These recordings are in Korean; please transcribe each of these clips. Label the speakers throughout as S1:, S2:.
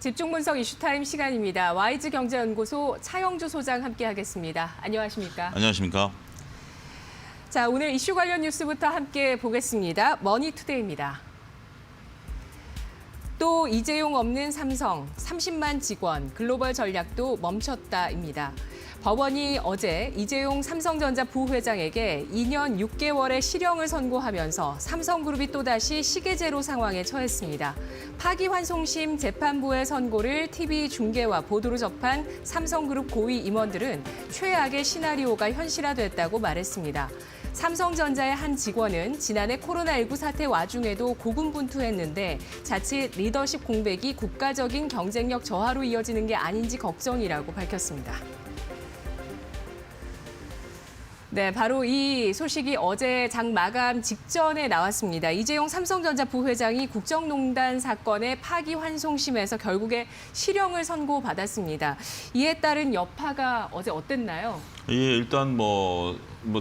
S1: 집중 분석 이슈타임 시간입니다. YG경제연구소 차영주 소장 함께하겠습니다. 안녕하십니까?
S2: 안녕하십니까?
S1: 자, 오늘 이슈 관련 뉴스부터 함께 보겠습니다. 머니투데이입니다. 또 이재용 없는 삼성, 30만 직원, 글로벌 전략도 멈췄다입니다. 법원이 어제 이재용 삼성전자 부회장에게 2년 6개월의 실형을 선고하면서 삼성그룹이 또다시 시계제로 상황에 처했습니다. 파기환송심 재판부의 선고를 TV 중계와 보도로 접한 삼성그룹 고위 임원들은 최악의 시나리오가 현실화됐다고 말했습니다. 삼성전자의 한 직원은 지난해 코로나19 사태 와중에도 고군분투했는데 자칫 리더십 공백이 국가적인 경쟁력 저하로 이어지는 게 아닌지 걱정이라고 밝혔습니다. 네, 바로 이 소식이 어제 장 마감 직전에 나왔습니다. 이재용 삼성전자 부회장이 국정농단 사건의 파기환송심에서 결국에 실형을 선고받았습니다. 이에 따른 여파가 어제 어땠나요?
S2: 예, 일단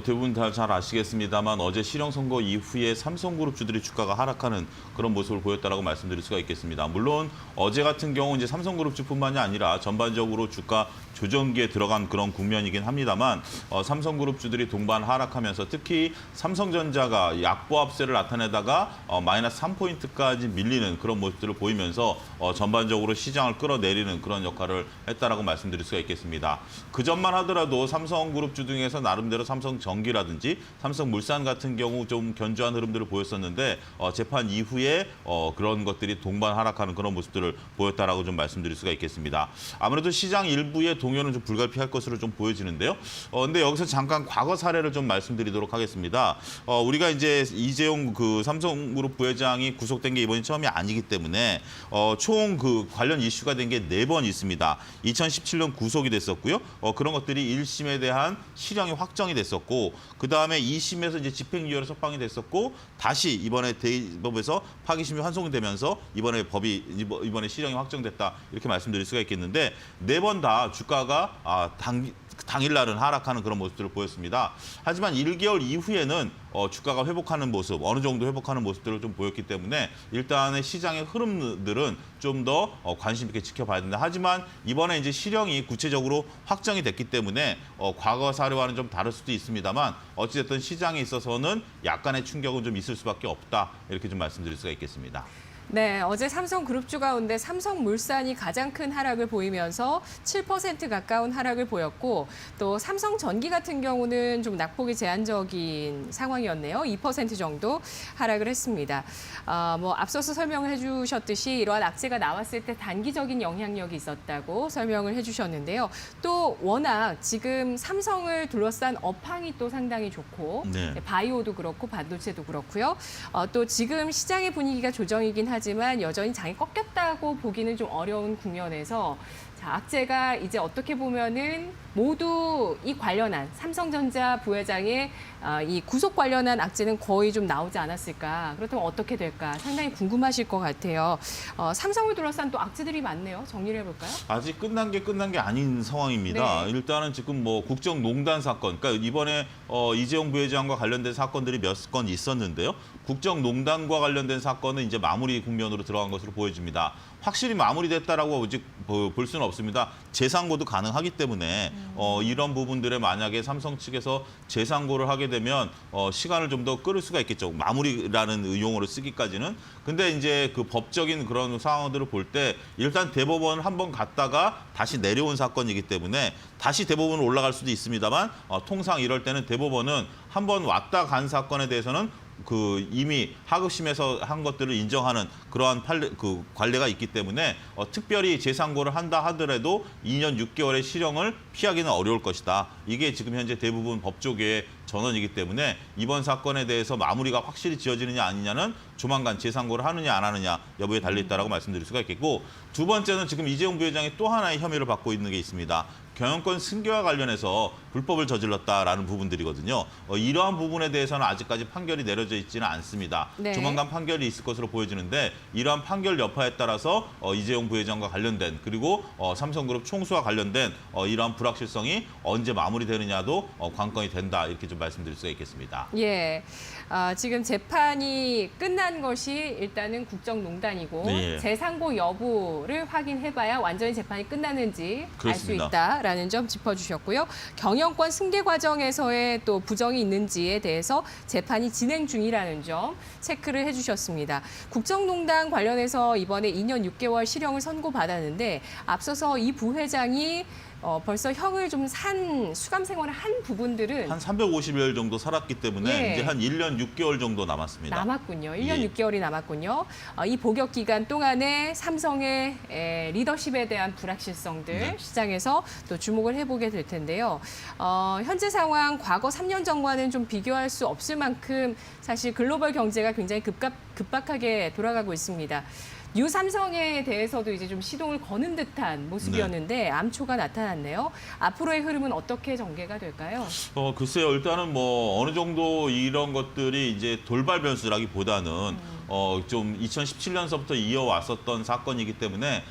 S2: 대부분 다 잘 아시겠습니다만 어제 실형 선고 이후에 삼성그룹 주들이 주가가 하락하는 그런 모습을 보였다라고 말씀드릴 수가 있겠습니다. 물론 어제 같은 경우 이제 삼성그룹 주뿐만이 아니라 전반적으로 주가 조정기에 들어간 그런 국면이긴 합니다만 삼성그룹 주들이 동반 하락하면서 특히 삼성전자가 약보합세를 나타내다가 마이너스 3포인트까지 밀리는 그런 모습들을 보이면서 전반적으로 시장을 끌어내리는 그런 역할을 했다라고 말씀드릴 수가 있겠습니다. 그 전만 하더라도 삼성그룹 주 중에서 나름대로 삼성전기라든지 삼성물산 같은 경우 좀 견조한 흐름들을 보였었는데 재판 이후에 그런 것들이 동반 하락하는 그런 모습들을 보였다라고 좀 말씀드릴 수가 있겠습니다. 아무래도 시장 일부의 동요는 좀 불가피할 것으로 좀 보여지는데요. 근데 여기서 잠깐 과거 사례를 좀 말씀드리도록 하겠습니다. 우리가 이제 이재용 그 삼성그룹 부회장이 구속된 게 이번이 처음이 아니기 때문에 총 그 관련 이슈가 된 게 4번 있습니다. 2017년 구속이 됐었고요. 그런 것들이 1심에 대한 실형이 확정이 됐었고 그다음에 2심에서 이제 집행유예로 석방이 됐었고 다시 이번에 대법에서 파기심이 환송이 되면서 이번에 실형이 확정됐다 이렇게 말씀드릴 수가 있겠는데 4번 다 주가가 당일날은 하락하는 그런 모습들을 보였습니다. 하지만 1개월 이후에는 주가가 회복하는 모습, 어느 정도 회복하는 모습들을 좀 보였기 때문에 일단의 시장의 흐름들은 좀 더 관심 있게 지켜봐야 된다. 하지만 이번에 이제 실형이 구체적으로 확정이 됐기 때문에 과거 사례와는 좀 다를 수도 있습니다만 어찌됐든 시장에 있어서는 약간의 충격은 좀 있을 수밖에 없다. 이렇게 좀 말씀드릴 수가 있겠습니다.
S1: 네, 어제 삼성그룹주 가운데 삼성물산이 가장 큰 하락을 보이면서 7% 가까운 하락을 보였고 또 삼성전기 같은 경우는 좀 낙폭이 제한적인 상황이었네요. 2% 정도 하락을 했습니다. 앞서서 설명을 해주셨듯이 이러한 악재가 나왔을 때 단기적인 영향력이 있었다고 설명을 해주셨는데요. 또 워낙 지금 삼성을 둘러싼 업황이 또 상당히 좋고
S2: 네.
S1: 바이오도 그렇고 반도체도 그렇고요. 또 지금 시장의 분위기가 조정이긴 하지만 여전히 장이 꺾였다고 보기는 좀 어려운 국면에서 자, 악재가 이제 어떻게 보면은 모두 이 관련한 삼성전자 부회장의 이 구속 관련한 악재는 거의 좀 나오지 않았을까. 그렇다면 어떻게 될까 상당히 궁금하실 것 같아요. 삼성을 둘러싼 또 악재들이 많네요. 정리를 해볼까요?
S2: 아직 끝난 게 아닌 상황입니다.
S1: 네.
S2: 일단은 지금 국정농단 사건, 그러니까 이번에 이재용 부회장과 관련된 사건들이 몇 건 있었는데요. 국정농단과 관련된 사건은 이제 마무리 국면으로 들어간 것으로 보여집니다. 확실히 마무리됐다라고 아직 볼 수는 없습니다. 재상고도 가능하기 때문에 이런 부분들에 만약에 삼성 측에서 재상고를 하게 되면 시간을 좀 더 끌을 수가 있겠죠. 마무리라는 용어를 쓰기까지는. 근데 이제 그 법적인 그런 상황들을 볼 때 일단 대법원 한번 갔다가 다시 내려온 사건이기 때문에 다시 대법원 올라갈 수도 있습니다만 통상 이럴 때는 대법원은 한번 왔다 간 사건에 대해서는 이미 하급심에서 한 것들을 인정하는 그러한 관례가 있기 때문에 특별히 재상고를 한다 하더라도 2년 6개월의 실형을 피하기는 어려울 것이다. 이게 지금 현재 대부분 법조계의 전언이기 때문에 이번 사건에 대해서 마무리가 확실히 지어지느냐 아니냐는 조만간 재상고를 하느냐 안 하느냐 여부에 달려있다라고 말씀드릴 수가 있겠고 두 번째는 지금 이재용 부회장이 또 하나의 혐의를 받고 있는 게 있습니다. 경영권 승계와 관련해서 불법을 저질렀다라는 부분들이거든요. 이러한 부분에 대해서는 아직까지 판결이 내려져 있지는 않습니다.
S1: 네.
S2: 조만간 판결이 있을 것으로 보여지는데 이러한 판결 여파에 따라서 이재용 부회장과 관련된 그리고 삼성그룹 총수와 관련된 이러한 불확실성이 언제 마무리되느냐도 관건이 된다 이렇게 좀 좀 말씀드릴 수가 있겠습니다.
S1: 예, 지금 재판이 끝난 것이 일단은 국정농단이고
S2: 네.
S1: 재상고 여부를 확인해봐야 완전히 재판이 끝나는지 알 수
S2: 그렇습니다.
S1: 있다라는 점 짚어주셨고요. 경영권 승계 과정에서의 또 부정이 있는지에 대해서 재판이 진행 중이라는 점 체크를 해주셨습니다. 국정농단 관련해서 이번에 2년 6개월 실형을 선고받았는데 앞서서 이 부회장이 벌써 형을 좀 산 수감 생활을 한 부분들은
S2: 한 350일 정도 살았기 때문에
S1: 예.
S2: 이제 한 1년 6개월 정도 남았습니다.
S1: 남았군요. 1년
S2: 예.
S1: 6개월이 남았군요. 이 복역 기간 동안에 삼성의 리더십에 대한 불확실성들
S2: 네.
S1: 시장에서 또 주목을 해보게 될 텐데요. 현재 상황 과거 3년 전과는 좀 비교할 수 없을 만큼 사실 글로벌 경제가 굉장히 급박하게 돌아가고 있습니다. 뉴 삼성에 대해서도 이제 좀 시동을 거는 듯한 모습이었는데 암초가 나타났네요. 앞으로의 흐름은 어떻게 전개가 될까요?
S2: 글쎄요. 일단은 뭐 어느 정도 이런 것들이 이제 돌발 변수라기보다는 좀 2017년서부터 이어왔었던 사건이기 때문에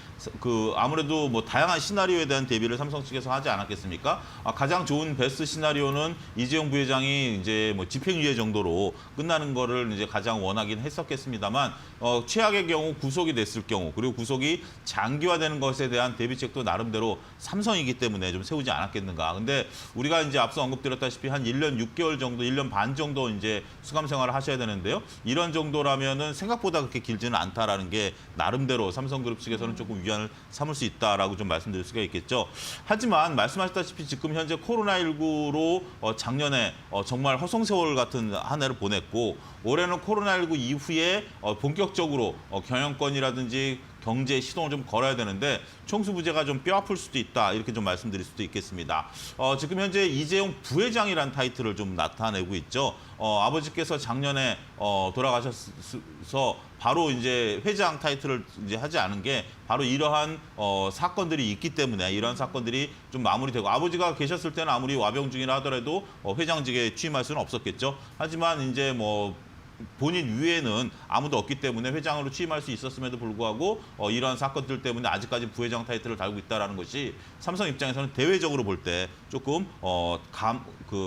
S2: 아무래도 뭐 다양한 시나리오에 대한 대비를 삼성 측에서 하지 않았겠습니까? 가장 좋은 베스트 시나리오는 이재용 부회장이 이제 뭐 집행유예 정도로 끝나는 거를 이제 가장 원하긴 했었겠습니다만 최악의 경우 구속이 됐을 경우 그리고 구속이 장기화되는 것에 대한 대비책도 나름대로 삼성이기 때문에 좀 세우지 않았겠는가. 근데 우리가 이제 앞서 언급드렸다시피 한 1년 6개월 정도, 1년 반 정도 이제 수감 생활을 하셔야 되는데요. 이런 정도라면은 생각보다 그렇게 길지는 않다라는 게 나름대로 삼성그룹 측에서는 조금 위안을 삼을 수 있다라고 좀 말씀드릴 수가 있겠죠. 하지만 말씀하셨다시피 지금 현재 코로나19로 작년에 정말 허송세월 같은 한 해를 보냈고 올해는 코로나19 이후에 본격적으로 경영권이라든지 경제 시동을 좀 걸어야 되는데 총수부재가 좀 뼈아플 수도 있다 이렇게 좀 말씀드릴 수도 있겠습니다. 지금 현재 이재용 부회장이라는 타이틀을 좀 나타내고 있죠. 아버지께서 작년에 돌아가셔서 바로 이제 회장 타이틀을 이제 하지 않은 게 바로 이러한 사건들이 있기 때문에 이러한 사건들이 좀 마무리되고 아버지가 계셨을 때는 아무리 와병중이라 하더라도 회장직에 취임할 수는 없었겠죠. 하지만 이제 뭐 본인 위에는 아무도 없기 때문에 회장으로 취임할 수 있었음에도 불구하고 이러한 사건들 때문에 아직까지 부회장 타이틀을 달고 있다는 것이 삼성 입장에서는 대외적으로 볼 때 조금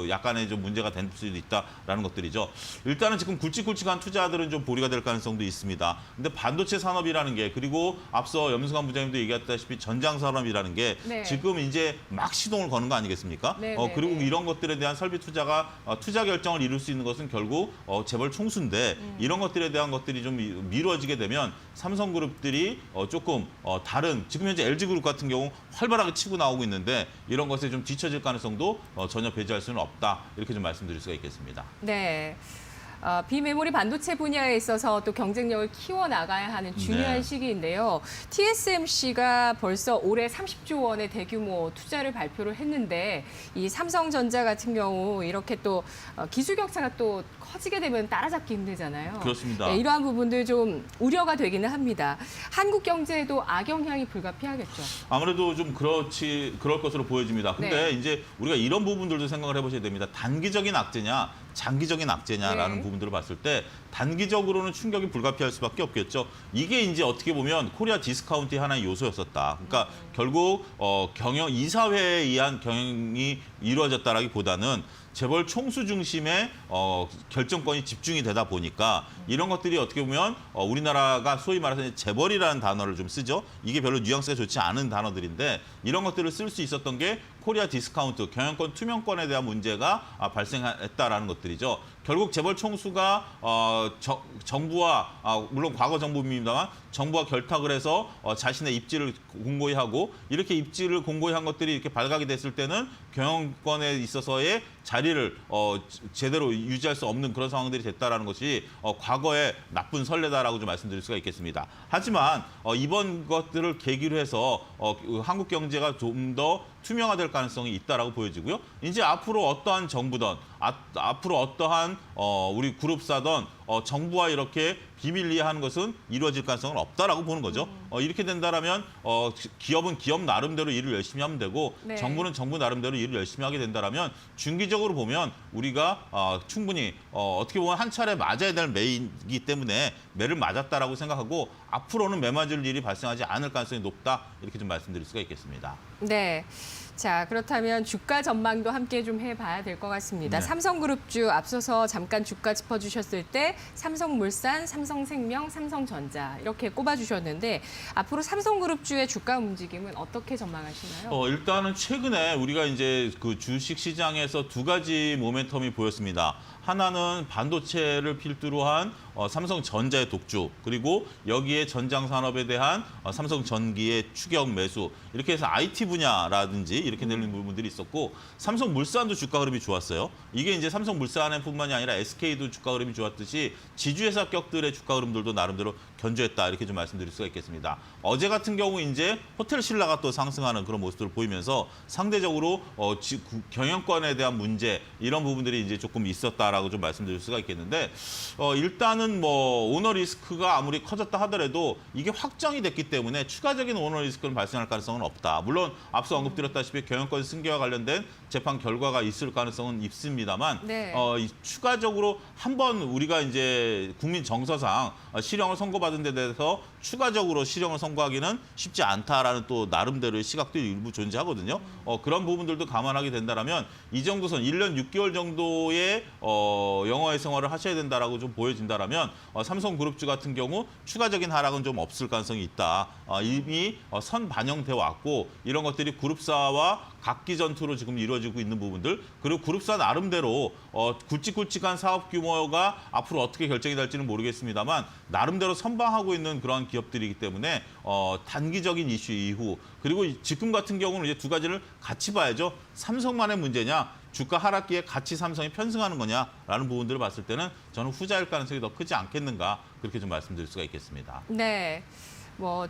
S2: 약간의 좀 문제가 될 수도 있다라는 것들이죠. 일단은 지금 굵직굵직한 투자들은 좀 보류가 될 가능성도 있습니다. 근데 반도체 산업이라는 게 그리고 앞서 염승환 부장님도 얘기했다시피 전장 산업이라는 게
S1: 네.
S2: 지금 이제 막 시동을 거는 거 아니겠습니까?
S1: 네,
S2: 그리고
S1: 네.
S2: 이런 것들에 대한 설비 투자가 투자 결정을 이룰 수 있는 것은 결국 재벌 총수인데 이런 것들에 대한 것들이 좀 미뤄지게 되면 삼성그룹들이 조금 다른 지금 현재 LG그룹 같은 경우 활발하게 치고 나오고 있는데 이런 것에 좀 뒤처질 가능성도 전혀 배제할 수는 없다 이렇게 좀 말씀드릴 수가 있겠습니다.
S1: 네. 비메모리 반도체 분야에 있어서 또 경쟁력을 키워나가야 하는 중요한
S2: 네.
S1: 시기인데요. TSMC가 벌써 올해 30조 원의 대규모 투자를 발표를 했는데 이 삼성전자 같은 경우 이렇게 또 기술 격차가 또 커지게 되면 따라잡기 힘들잖아요.
S2: 그렇습니다.
S1: 네, 이러한 부분들 좀 우려가 되기는 합니다. 한국 경제에도 악영향이 불가피하겠죠.
S2: 아무래도 좀 그럴 것으로 보여집니다. 근데
S1: 네.
S2: 이제 우리가 이런 부분들도 생각을 해보셔야 됩니다. 단기적인 악재냐, 장기적인 악재냐라는
S1: 네.
S2: 부분들을 봤을 때 단기적으로는 충격이 불가피할 수밖에 없겠죠. 이게 이제 어떻게 보면 코리아 디스카운트의 하나의 요소였었다. 그러니까 결국 이사회에 의한 경영이 이루어졌다라기보다는 재벌 총수 중심의 결정권이 집중이 되다 보니까 이런 것들이 어떻게 보면 우리나라가 소위 말해서 재벌이라는 단어를 좀 쓰죠. 이게 별로 뉘앙스가 좋지 않은 단어들인데 이런 것들을 쓸 수 있었던 게 코리아 디스카운트, 경영권 투명권에 대한 문제가 발생했다라는 것들이죠. 결국 재벌 총수가 정부와 물론 과거 정부입니다만 정부와 결탁을 해서 자신의 입지를 공고히 하고 이렇게 입지를 공고히 한 것들이 이렇게 발각이 됐을 때는 경영권에 있어서의 자리를 제대로 유지할 수 없는 그런 상황들이 됐다라는 것이 과거의 나쁜 선례다라고 좀 말씀드릴 수가 있겠습니다. 하지만 이번 것들을 계기로 해서 한국 경제가 좀 더 투명화될 가능성이 있다라고 보여지고요. 이제 앞으로 어떠한 정부든 앞으로 어떠한 우리 그룹사든 정부와 이렇게 비밀리에 하는 것은 이루어질 가능성은 없다라고 보는 거죠. 이렇게 된다라면 기업은 기업 나름대로 일을 열심히 하면 되고
S1: 네.
S2: 정부는 정부 나름대로 일을 열심히 하게 된다라면 중기적으로 보면 우리가 충분히 어떻게 보면 한 차례 맞아야 될 매이기 때문에 매를 맞았다라고 생각하고 앞으로는 매 맞을 일이 발생하지 않을 가능성이 높다 이렇게 좀 말씀드릴 수가 있겠습니다.
S1: 네. 자, 그렇다면 주가 전망도 함께 좀 해봐야 될 것 같습니다.
S2: 네.
S1: 삼성그룹주 앞서서 잠깐 주가 짚어주셨을 때 삼성물산, 삼성생명, 삼성전자 이렇게 꼽아주셨는데 앞으로 삼성그룹주의 주가 움직임은 어떻게 전망하시나요?
S2: 일단은 최근에 우리가 이제 그 주식 시장에서 두 가지 모멘텀이 보였습니다. 하나는 반도체를 필두로 한 삼성전자의 독주, 그리고 여기에 전장 산업에 대한 삼성전기의 추격 매수, 이렇게 해서 IT 분야라든지 이렇게 되는 부분들이 있었고, 삼성물산도 주가 흐름이 좋았어요. 이게 이제 삼성물산뿐만이 아니라 SK도 주가 흐름이 좋았듯이 지주회사 격들의 주가 흐름들도 나름대로 견조했다 이렇게 좀 말씀드릴 수가 있겠습니다. 어제 같은 경우 이제 호텔 신라가 또 상승하는 그런 모습을 보이면서 상대적으로 경영권에 대한 문제 이런 부분들이 이제 조금 있었다라고 좀 말씀드릴 수가 있겠는데, 일단은 뭐 오너 리스크가 아무리 커졌다 하더라도 이게 확정이 됐기 때문에 추가적인 오너 리스크는 발생할 가능성은 없다. 물론 앞서 언급드렸다시피 경영권 승계와 관련된 재판 결과가 있을 가능성은 있습니다만,
S1: 네.
S2: 추가적으로 한번 우리가 이제 국민 정서상 실형을 선고받은 데 대해서 추가적으로 실형을 선고하기는 쉽지 않다라는 또 나름대로의 시각도 일부 존재하거든요. 그런 부분들도 감안하게 된다라면 이 정도 선 1년 6개월 정도의 영화의 생활을 하셔야 된다라고 좀 보여진다라면 삼성그룹주 같은 경우 추가적인 하락은 좀 없을 가능성이 있다. 이미 선 반영돼 왔고 이런 것들이 그룹사와 각기 전투로 지금 이루어지고 있는 부분들, 그리고 그룹사 나름대로 굵직굵직한 사업 규모가 앞으로 어떻게 결정이 될지는 모르겠습니다만 나름대로 선방하고 있는 그러한 기업들이기 때문에 단기적인 이슈 이후, 그리고 지금 같은 경우는 이제 두 가지를 같이 봐야죠. 삼성만의 문제냐, 주가 하락기에 같이 삼성이 편승하는 거냐라는 부분들을 봤을 때는 저는 후자일 가능성이 더 크지 않겠는가 그렇게 좀 말씀드릴 수가 있겠습니다.
S1: 네. 뭐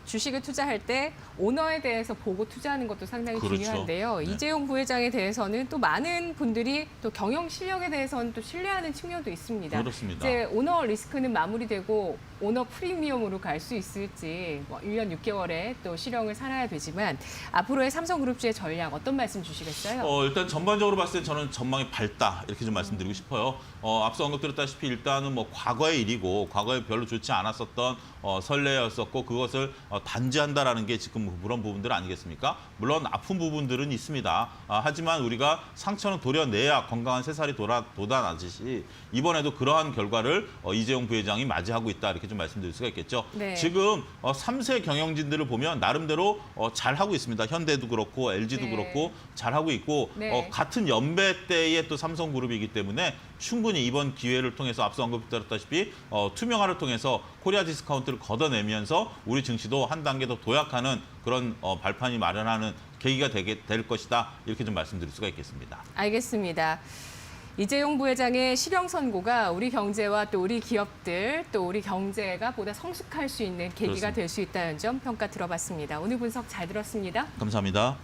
S1: 주식을 투자할 때 오너에 대해서 보고 투자하는 것도 상당히
S2: 그렇죠.
S1: 중요한데요.
S2: 네.
S1: 이재용 부회장에 대해서는 또 많은 분들이 또 경영 실력에 대해서는 또 신뢰하는 측면도 있습니다.
S2: 그렇습니다.
S1: 이제 오너 리스크는 마무리되고 오너 프리미엄으로 갈 수 있을지 1년 6개월에 또 실형을 살아야 되지만 앞으로의 삼성그룹주의 전략 어떤 말씀 주시겠어요?
S2: 일단 전반적으로 봤을 때 저는 전망이 밝다 이렇게 좀 말씀드리고 싶어요. 앞서 언급드렸다시피 일단은 뭐 과거의 일이고 과거에 별로 좋지 않았었던 선례였었고 그것을 단지한다라는 게 지금 그런 부분들 아니겠습니까? 물론 아픈 부분들은 있습니다. 하지만 우리가 상처는 도려내야 건강한 새살이 돋아나듯이 이번에도 그러한 결과를 이재용 부회장이 맞이하고 있다 이렇게 좀 말씀드릴 수가 있겠죠.
S1: 네.
S2: 지금 3세 경영진들을 보면 나름대로 잘하고 있습니다. 현대도 그렇고 LG도
S1: 네.
S2: 그렇고 잘하고 있고
S1: 네.
S2: 같은 연배 때의 또 삼성그룹이기 때문에 충분히 이번 기회를 통해서 앞서 언급드렸다시피 투명화를 통해서 코리아 디스카운트를 걷어내면서 우리 증시도 한 단계 더 도약하는 그런 발판이 마련하는 계기가 될 것이다 이렇게 좀 말씀드릴 수가 있겠습니다.
S1: 알겠습니다. 이재용 부회장의 실형 선고가 우리 경제와 또 우리 기업들 또 우리 경제가 보다 성숙할 수 있는 계기가
S2: 그렇습니다.
S1: 될 수 있다는 점 평가 들어봤습니다. 오늘 분석 잘 들었습니다.
S2: 감사합니다.